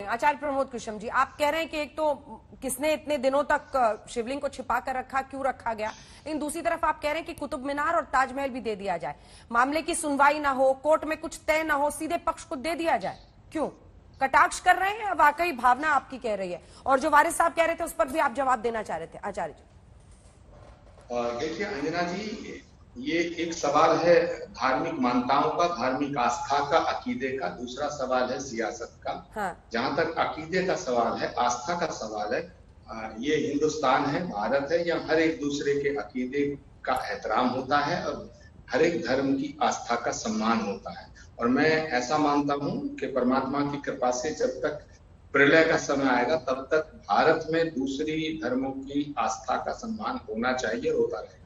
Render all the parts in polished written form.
आचार्य प्रमोद कृष्ण जी, आप कह रहे हैं कि एक तो किसने इतने दिनों तक शिवलिंग को छिपा कर रखा, क्यों रखा गया, लेकिन दूसरी तरफ आप कह रहे हैं कि कुतुब मीनार और ताजमहल भी दे दिया जाए, मामले की सुनवाई ना हो, कोर्ट में कुछ तय ना हो, सीधे पक्ष को दे दिया जाए। क्यों? कटाक्ष कर रहे हैं या वाकई भावना आपकी कह रही है? और जो वारिस साहब कह रहे थे उस पर भी आप जवाब देना चाह रहे थे आचार्य जी। देखिए अंजना जी, ये एक सवाल है धार्मिक मान्यताओं का, धार्मिक आस्था का, अकीदे का। दूसरा सवाल है सियासत का। हाँ। जहां तक अकीदे का सवाल है, आस्था का सवाल है, ये हिंदुस्तान है, भारत है, यहाँ हर एक दूसरे के अकीदे का एहतराम होता है और हर एक धर्म की आस्था का सम्मान होता है। और मैं ऐसा मानता हूं कि परमात्मा की कृपा से जब तक प्रलय का समय आएगा तब तक भारत में दूसरी धर्मों की आस्था का सम्मान होना चाहिए, होता रहेगा।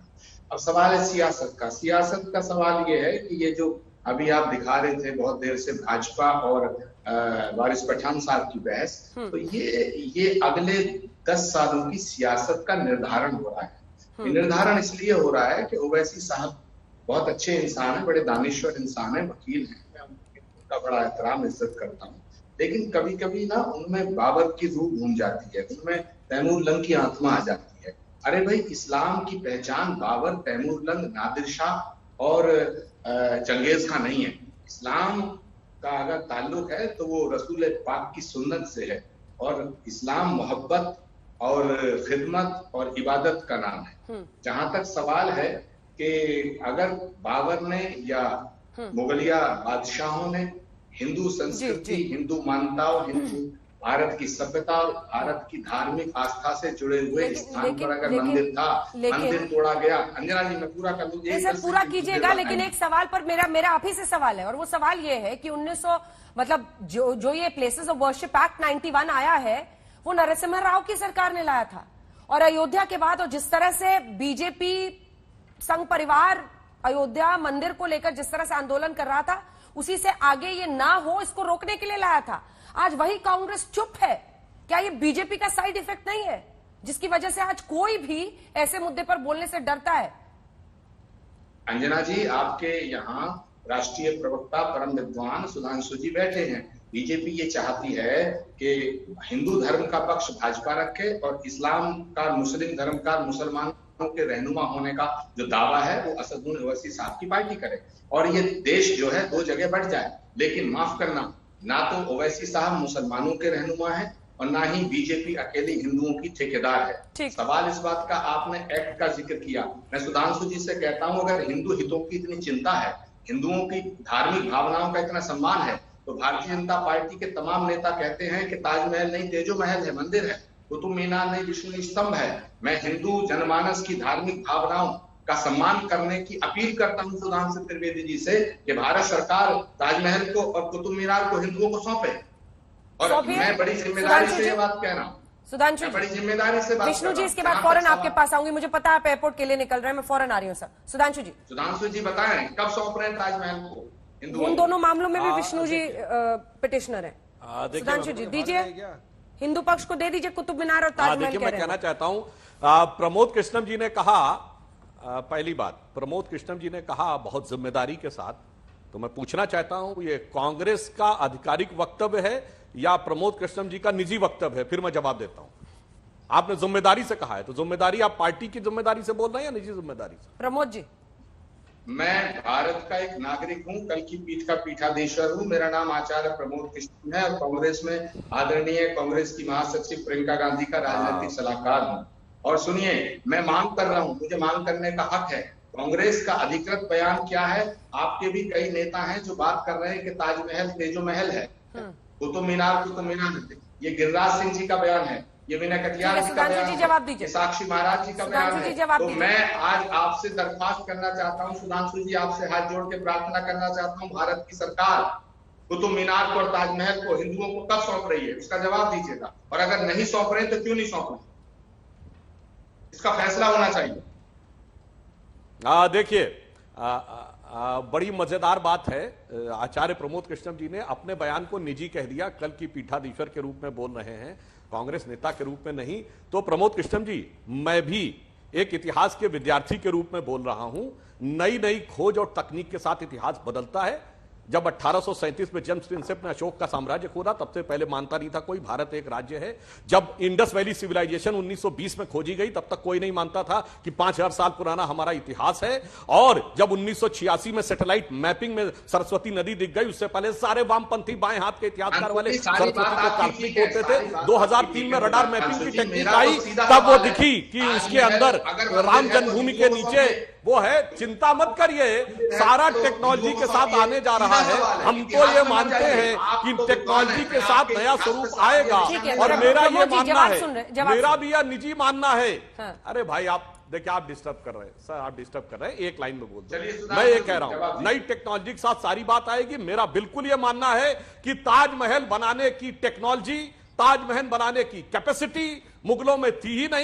अब सवाल है सियासत का। सियासत का सवाल ये है कि ये जो अभी आप दिखा रहे थे बहुत देर से भाजपा और वारिस पठान साहब की बहस, तो ये अगले 10 सालों की सियासत का निर्धारण हो रहा है। ये निर्धारण इसलिए हो रहा है कि ओवैसी साहब बहुत अच्छे इंसान है, बड़े दानिश्वर इंसान है, वकील हैं, मैं उनका बड़ा एहतराम इज्जत करता हूँ, लेकिन कभी कभी ना उनमें बाबर की रूह घूम जाती है, उनमें तैमूर लंग की आत्मा आ जाती है। अरे भाई, इस्लाम की पहचान बाबर, तैमूर लंग, नादिर शाह और चंगेज खां नहीं है। इस्लाम का अगर ताल्लुक है तो वो रसूल पाक की सुन्नत से है, और इस्लाम मोहब्बत और खिदमत और इबादत का नाम है। जहां तक सवाल है कि अगर बाबर ने या मुगलिया बादशाहों ने हिंदू संस्कृति, हिंदू मान्यताओं, हिंदू भारत की सभ्यता और भारत की धार्मिक आस्था से जुड़े हुए स्थान पर अगर मंदिर था, मंदिर तोड़ा गया। अंजना जी, मैं पूरा कर लूँ सर, पूरा कीजिएगा, लेकिन एक सवाल पर मेरा आप ही से सवाल है, और वो सवाल ये है कि 1900 मतलब जो ये प्लेसेस ऑफ वर्शिप एक्ट 91 आया है वो नरसिम्हा राव की सरकार ने लाया था, और अयोध्या के बाद और जिस तरह से बीजेपी संघ परिवार अयोध्या मंदिर को लेकर जिस तरह से आंदोलन कर रहा था, उसी से आगे ये ना हो इसको रोकने के लिए लाया था। आज वही कांग्रेस चुप है। क्या ये बीजेपी का साइड इफेक्ट नहीं है जिसकी वजह से आज कोई भी ऐसे मुद्दे पर बोलने से डरता है? अंजना जी, आपके यहाँ राष्ट्रीय प्रवक्ता परम विद्वान सुधांशु जी बैठे हैं। बीजेपी ये चाहती है कि हिंदू धर्म का पक्ष भाजपा रखे और इस्लाम का, मुस्लिम धर्म का, मुसलमानों के रहनुमा होने का जो दावा है वो असदुद्दीन ओवैसी साहब की पार्टी करे, और ये देश जो है 2 जगह बढ़ जाए। लेकिन माफ करना, ना तो ओवैसी साहब मुसलमानों के रहनुमा है और ना ही बीजेपी अकेली हिंदुओं की ठेकेदार है। सवाल इस बात का, आपने एक्ट का जिक्र किया, मैं सुधांशु जी से कहता हूं, अगर हिंदू हितों की इतनी चिंता है, हिंदुओं की धार्मिक भावनाओं का इतना सम्मान है, तो भारतीय जनता पार्टी के तमाम नेता कहते हैं कि ताजमहल नहीं तेजो महल है, मंदिर है, कुतुब मीनार नहीं विष्णु स्तंभ है। मैं हिंदू जनमानस की धार्मिक भावनाओं का सम्मान करने की अपील करता हूं सुधांशु त्रिवेदी जी से कि भारत सरकार ताजमहल को और कुतुब मीनार को हिंदुओं को सौंपे। और मैं बड़ी जिम्मेदारी से ये बात कह रहा हूँ, सुधांशु, बड़ी जिम्मेदारी से बात। विष्णु जी, इसके बाद फौरन आपके पास आऊंगी, मुझे पता है आप एयरपोर्ट के लिए निकल रहे हैं, मैं फौरन आ रही हूँ सर। सुधांशु जी बताएं कब सौंप रहे हैं ताजमहल को हिंदुओं? उन दोनों मामलों में भी विष्णु जी पिटिशनर है। सुधांशु जी दीजिए, हिंदू पक्ष को दे दीजिए कुतुब मीनार और ताजमहल। मैं कहना चाहता हूं, प्रमोद कृष्णम जी ने कहा, पहली बात, प्रमोद कृष्णम जी ने कहा बहुत जिम्मेदारी के साथ, तो मैं पूछना चाहता हूं ये कांग्रेस का आधिकारिक वक्तव्य है या प्रमोद कृष्णम जी का निजी वक्तव्य है? फिर मैं जवाब देता हूं। आपने जिम्मेदारी से कहा है, तो जिम्मेदारी आप पार्टी की जिम्मेदारी से बोल रहे हैं या निजी जिम्मेदारी से? प्रमोद जी, मैं भारत का एक नागरिक हूं, कल की पीठ का पीठाधीश्वर हूं। मेरा नाम आचार्य प्रमोद कृष्ण है और कांग्रेस में आदरणीय कांग्रेस की महासचिव प्रियंका गांधी का राजनीतिक सलाहकार हूं। और सुनिए, मैं मांग कर रहा हूं, मुझे मांग करने का हक है। कांग्रेस का अधिकृत बयान क्या है? आपके भी कई नेता हैं जो बात कर रहे हैं कि ताजमहल तेजो महल है, कुतुब मीनार है। ये गिरिराज सिंह जी का बयान है, ये विनय कटियार जी का बयान है, साक्षी महाराज जी का बयान है। तो मैं आज आपसे दरख्वास्त करना चाहता हूं, सुधांशु जी, आपसे हाथ जोड़ के प्रार्थना करना चाहता हूं, भारत की सरकार कुतुब मीनार को और ताजमहल को हिंदुओं को कब सौंप रही है, उसका जवाब दीजिएगा। और अगर नहीं सौंप रहे तो क्यों नहीं सौंप रहे, इसका फैसला होना चाहिए। देखिए, बड़ी मजेदार बात है, आचार्य प्रमोद कृष्णम जी ने अपने बयान को निजी कह दिया, कल की पीठाधीश्वर के रूप में बोल रहे हैं, कांग्रेस नेता के रूप में नहीं। तो प्रमोद कृष्णम जी, मैं भी एक इतिहास के विद्यार्थी के रूप में बोल रहा हूं, नई नई खोज और तकनीक के साथ इतिहास बदलता है। जब 1837 में जेम्स प्रिंसेप ने अशोक का साम्राज्य खोदा, तब से पहले मानता नहीं था कोई भारत एक राज्य है। जब इंडस वैली सिविलाइजेशन 1920 में खोजी गई, तब तक कोई नहीं मानता था कि 5000 साल पुराना हमारा इतिहास है। और जब 1986 में सैटेलाइट मैपिंग में सरस्वती नदी दिख गई, उससे पहले सारे वामपंथी बाएं हाथ के इतिहासकार वाले सरस्वती को काल्पनिक बोलते थे। 2003 में रडार मैपिंग की टेक्निक आई, तब वो दिखी कि उसके अंदर राम जन्मभूमि के नीचे वो है। चिंता मत करिए, सारा टेक्नोलॉजी के साथ आने जा रहा है। हम तो ये मानते हैं कि टेक्नोलॉजी के साथ नया स्वरूप आएगा। और मेरा ये मानना है, मेरा भी यह निजी मानना है। अरे भाई आप देखिए, आप डिस्टर्ब कर रहे हैं सर, आप डिस्टर्ब कर रहे हैं। एक लाइन में बोल दो। मैं ये कह रहा हूं, नई टेक्नोलॉजी के साथ सारी बात आएगी। मेरा बिल्कुल ये मानना है कि ताजमहल बनाने की टेक्नोलॉजी, ताजमहल बनाने की कैपेसिटी मुगलों में थी ही नहीं।